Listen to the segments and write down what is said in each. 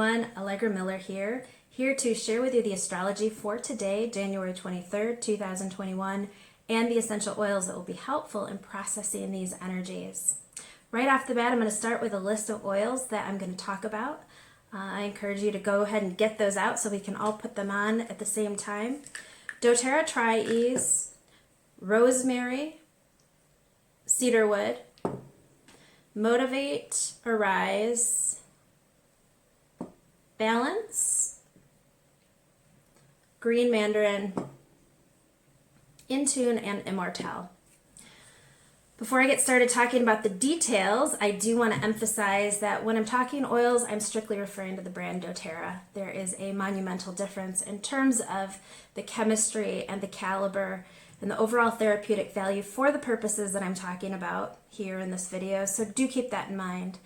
everyone, Allegra Miller here to share with you the astrology for today, January 23rd, 2021, and the essential oils that will be helpful in processing these energies. Right off the bat, I'm going to start with a list of oils that I'm going to talk about. I encourage you to go ahead and get those out so we can all put them on at the same time. doTERRA Tri-Ease, rosemary, cedarwood, motivate, arise, balance, green mandarin, in tune, and immortelle. Before I get started talking about the details, I do want to emphasize that when I'm talking oils, I'm strictly referring to the brand doTERRA. There is a monumental difference in terms of the chemistry and the caliber and the overall therapeutic value for the purposes that I'm talking about here in this video, so do keep that in mind.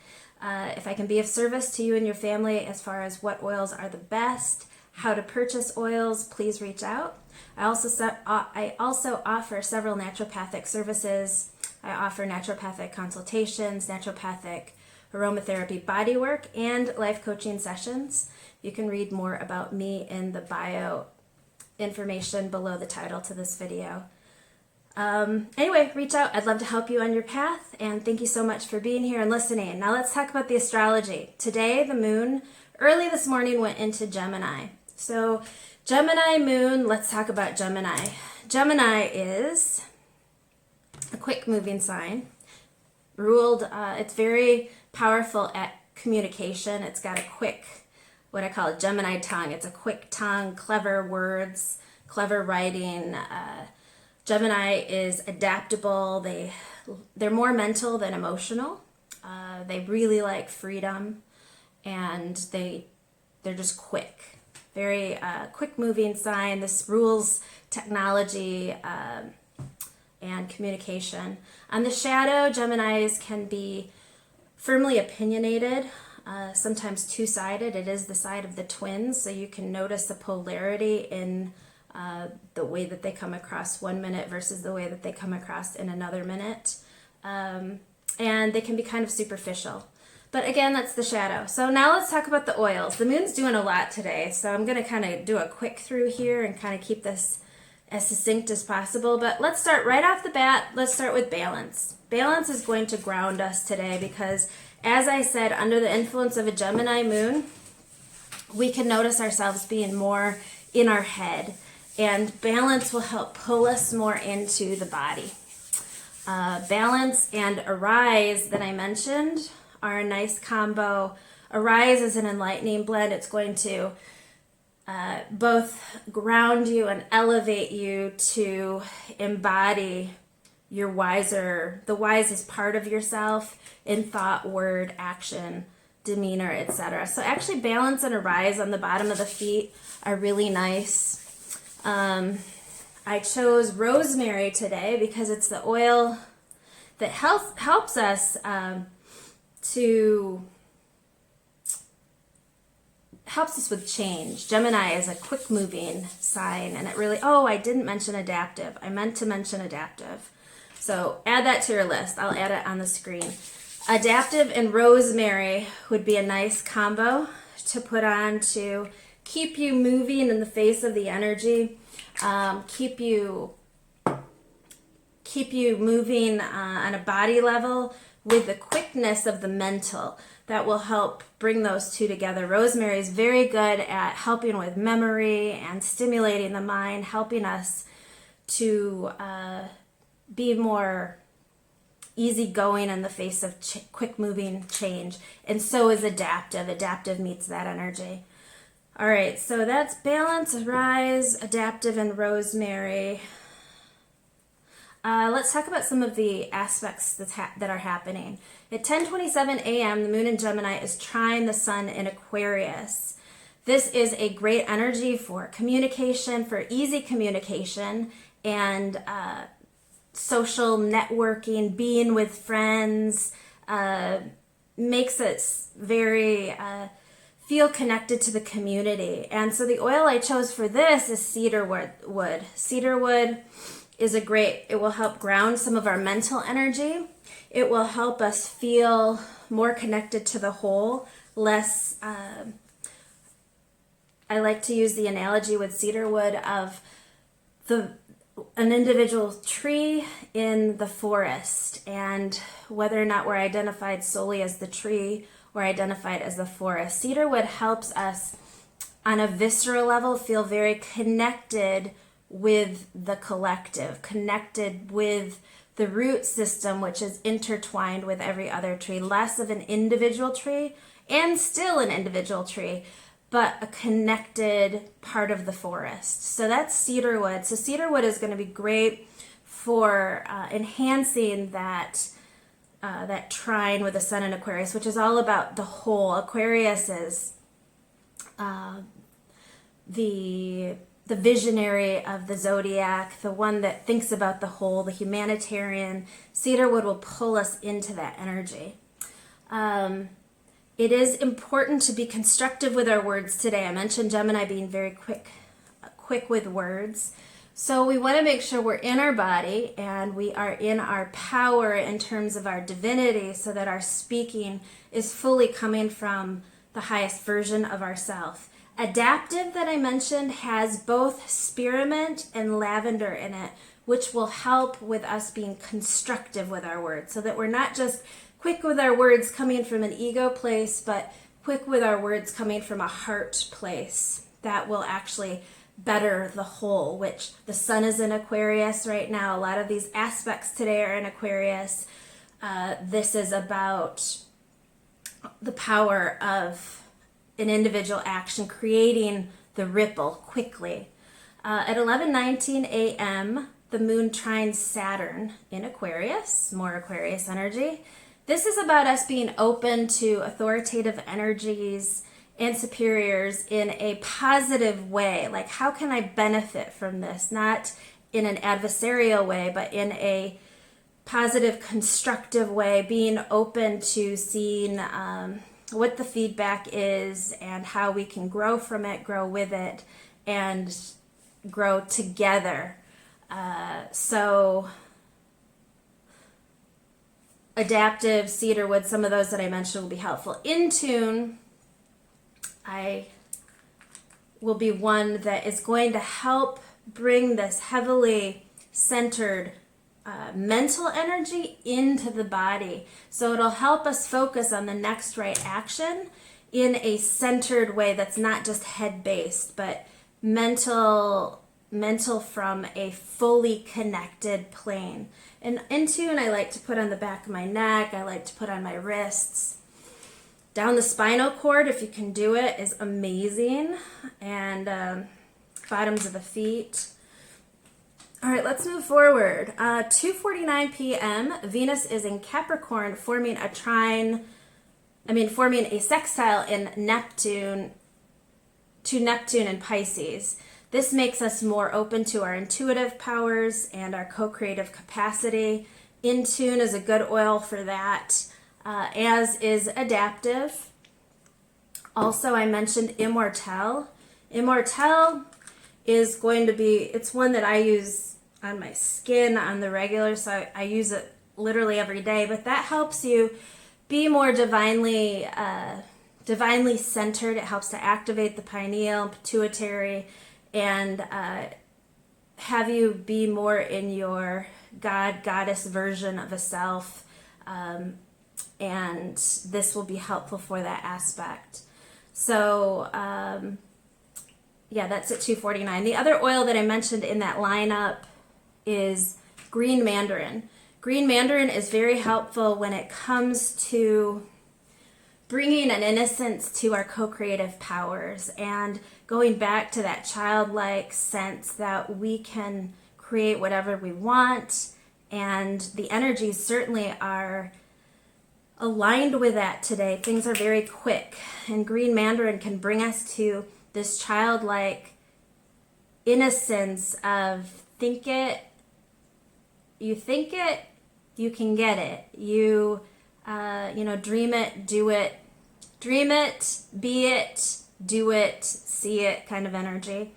If I can be of service to you and your family as far as what oils are the best, how to purchase oils, please reach out. I also offer several naturopathic services. I offer naturopathic consultations, naturopathic aromatherapy bodywork, and life coaching sessions. You can read more about me in the bio information below the title to this video. Anyway, reach out. I'd love to help you on your path, and thank you so much for being here and listening. Now let's talk about the astrology. Today, the moon, early this morning, went into Gemini. So, Gemini moon, let's talk about Gemini. Gemini is a quick moving sign. It's very powerful at communication. It's got a quick, what I call a Gemini tongue. It's a quick tongue, clever words, clever writing. Gemini is adaptable. They're more mental than emotional. They really like freedom, and they're just quick. Very quick moving sign. This rules technology and communication. On the shadow, Geminis can be firmly opinionated, sometimes two-sided. It is the side of the twins, so you can notice the polarity in the way that they come across 1 minute versus the way that they come across in another minute. And they can be kind of superficial. But again, that's the shadow. So now let's talk about the oils. The moon's doing a lot today, so I'm going to kind of do a quick through here and kind of keep this as succinct as possible. But let's start right off the bat. Let's start with balance. Balance is going to ground us today because, as I said, under the influence of a Gemini moon, we can notice ourselves being more in our head. And balance will help pull us more into the body. Balance and arise that I mentioned are a nice combo. Arise is an enlightening blend. It's going to both ground you and elevate you to embody the wisest part of yourself in thought, word, action, demeanor, etc. So actually balance and arise on the bottom of the feet are really nice. I chose rosemary today because it's the oil that helps us helps us with change. Gemini is a quick moving sign, and it really, I didn't mention adaptive. I meant to mention adaptive. So add that to your list. I'll add it on the screen. Adaptive and rosemary would be a nice combo to put on to keep you moving in the face of the energy, keep you moving on a body level with the quickness of the mental. That will help bring those two together. Rosemary is very good at helping with memory and stimulating the mind, helping us to be more easygoing in the face of quick moving change. And so is adaptive. Adaptive meets that energy. All right, so that's balance, arise, adaptive, and rosemary. Let's talk about some of the aspects that are happening. At 10:27 a.m., the moon in Gemini is trine the sun in Aquarius. This is a great energy for communication, for easy communication, and social networking, being with friends, makes us very feel connected to the community. And so the oil I chose for this is cedarwood. Cedarwood is it will help ground some of our mental energy. It will help us feel more connected to the whole, less I like to use the analogy with cedarwood of an individual tree in the forest, and whether or not we're identified solely as the tree or identified as the forest. Cedarwood helps us on a visceral level feel very connected with the collective, connected with the root system, which is intertwined with every other tree, less of an individual tree and still an individual tree, but a connected part of the forest. So that's cedarwood. So cedarwood is going to be great for enhancing that trine with the sun in Aquarius, which is all about the whole. Aquarius is the visionary of the zodiac, the one that thinks about the whole, the humanitarian. Cedarwood will pull us into that energy. It is important to be constructive with our words today. I mentioned Gemini being very quick with words. So we want to make sure we're in our body and we are in our power in terms of our divinity, so that our speaking is fully coming from the highest version of ourself. Adaptive, that I mentioned, has both spearmint and lavender in it, which will help with us being constructive with our words, so that we're not just quick with our words coming from an ego place, but quick with our words coming from a heart place that will actually better the whole, which the sun is in Aquarius right now. A lot of these aspects today are in Aquarius. This is about the power of an individual action, creating the ripple quickly. At 11:19 a.m., the moon trines Saturn in Aquarius, more Aquarius energy. This is about us being open to authoritative energies and superiors in a positive way. Like, how can I benefit from this? Not in an adversarial way, but in a positive, constructive way, being open to seeing what the feedback is and how we can grow from it, grow with it, and grow together. So adaptive, cedarwood, some of those that I mentioned will be helpful. In tune, I will be one that is going to help bring this heavily centered mental energy into the body. So it'll help us focus on the next right action in a centered way that's not just head-based, but mental from a fully connected plane. And in tune, I like to put on the back of my neck, I like to put on my wrists. Down the spinal cord, if you can do it, is amazing. And bottoms of the feet. All right, let's move forward. 2:49 p.m., Venus is in Capricorn, forming a sextile in Neptune and Pisces. This makes us more open to our intuitive powers and our co-creative capacity. In tune is a good oil for that, as is adaptive. Also, I mentioned immortelle. Immortelle is going to be, it's one that I use on my skin on the regular, so I use it literally every day, but that helps you be more divinely centered. It helps to activate the pineal, pituitary, and have you be more in your goddess version of a self, and this will be helpful for that aspect. So that's at 2:49. The other oil that I mentioned in that lineup is green mandarin. Green mandarin is very helpful when it comes to bringing an innocence to our co-creative powers and going back to that childlike sense that we can create whatever we want, and the energies certainly are aligned with that today. Things are very quick, and green mandarin can bring us to this childlike innocence of you think it, you can get it. You dream it, do it. Dream it, be it, do it, see it kind of energy.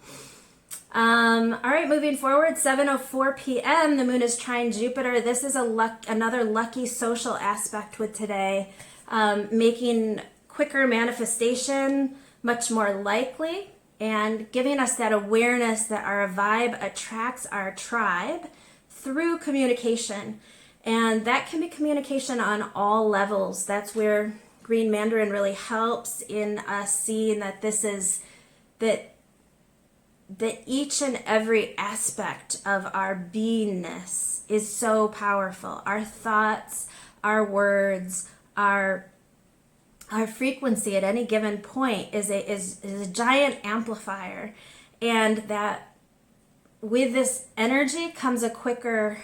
All right, moving forward, 7:04 p.m., the moon is trine Jupiter. This is another lucky social aspect with today, making quicker manifestation much more likely. and giving us that awareness that our vibe attracts our tribe through communication. And that can be communication on all levels. That's where Green Mandarin really helps in us seeing that this is that each and every aspect of our beingness is so powerful. Our thoughts, our words, our frequency at any given point is a giant amplifier, and that with this energy comes an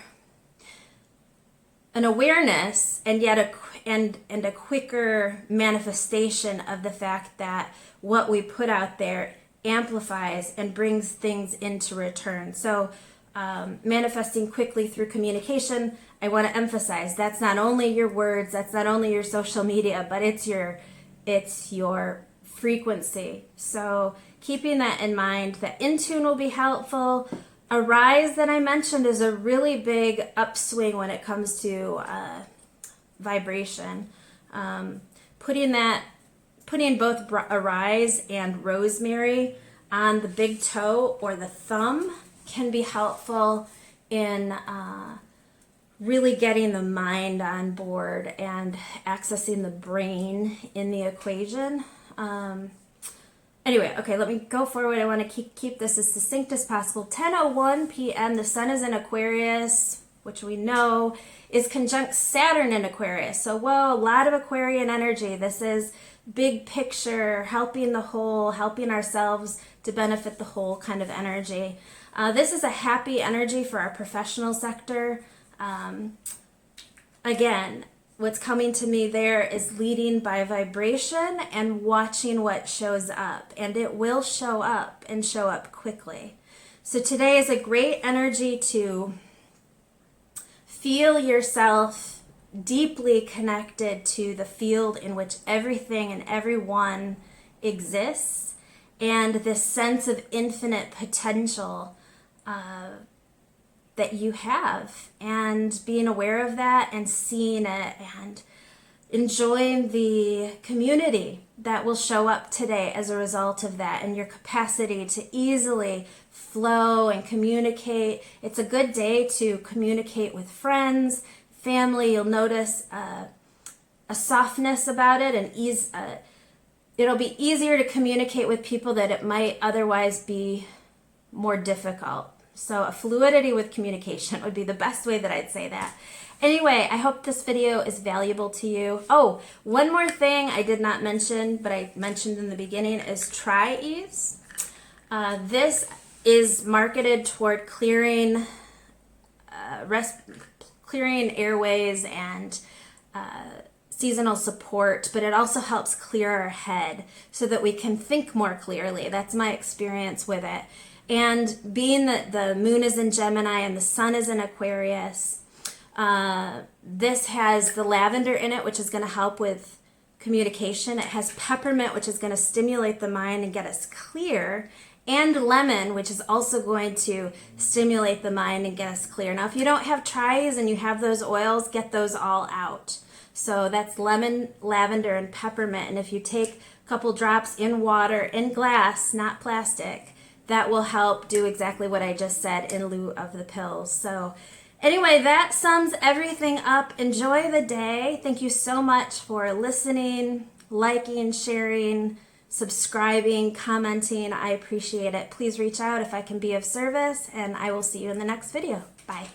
awareness, and yet a quicker manifestation of the fact that what we put out there amplifies and brings things into return. So manifesting quickly through communication, I want to emphasize that's not only your words, that's not only your social media, but it's your frequency. So keeping that in mind, that in tune will be helpful. Arise that I mentioned is a really big upswing when it comes to vibration. Putting both arise and rosemary on the big toe or the thumb can be helpful in really getting the mind on board and accessing the brain in the equation. Anyway, okay, let me go forward. I want to keep this as succinct as possible. 10:01 p.m., the sun is in Aquarius, which we know is conjunct Saturn in Aquarius. So, whoa, a lot of Aquarian energy. This is big picture, helping the whole, helping ourselves to benefit the whole kind of energy. This is a happy energy for our professional sector. Again, what's coming to me there is leading by vibration and watching what shows up. And it will show up and show up quickly. So today is a great energy to feel yourself deeply connected to the field in which everything and everyone exists, and this sense of infinite potential that you have, and being aware of that and seeing it and enjoying the community that will show up today as a result of that, and your capacity to easily flow and communicate. It's a good day to communicate with friends, family. You'll notice a softness about it, and it'll be easier to communicate with people that it might otherwise be more difficult. So a fluidity with communication would be the best way that I'd say that. Anyway, I hope this video is valuable to you. Oh, one more thing I did not mention, but I mentioned in the beginning, is Tri-Ease. This is marketed toward clearing airways and seasonal support, but it also helps clear our head so that we can think more clearly. That's my experience with it. And being that the moon is in Gemini and the sun is in Aquarius, this has the lavender in it, which is going to help with communication. It has peppermint, which is going to stimulate the mind and get us clear, and lemon, which is also going to stimulate the mind and get us clear. Now, if you don't have Tri-Ease and you have those oils, get those all out. So that's lemon, lavender, and peppermint. And if you take a couple drops in water, in glass, not plastic, that will help do exactly what I just said in lieu of the pills. So anyway, that sums everything up. Enjoy the day. Thank you so much for listening, liking, sharing, subscribing, commenting. I appreciate it. Please reach out if I can be of service, and I will see you in the next video. Bye.